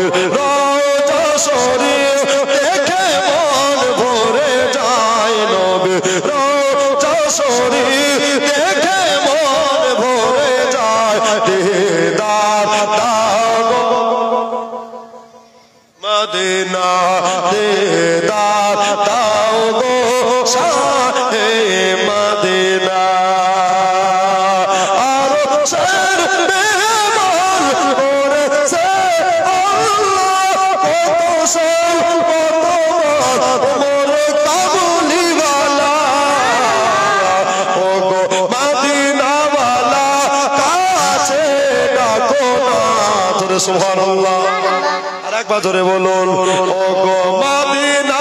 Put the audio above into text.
নবীর রওজা শরীফ দেখে মন ভরে যায় নবীর রওজা শরীফ দেখে মন ভরে যায় দিদার দাও মদিনা দিদার দাও গো শাহে মদিনা আর সর বেমান করেছে আল্লাহ কত সর কত মোর কাবুলিওয়ালা ও গো মদিনাওয়ালা কাছে ডাকো না ধরে সুবহানাল্লাহ আরেকবার ধরে বলুন ও গো মদিনা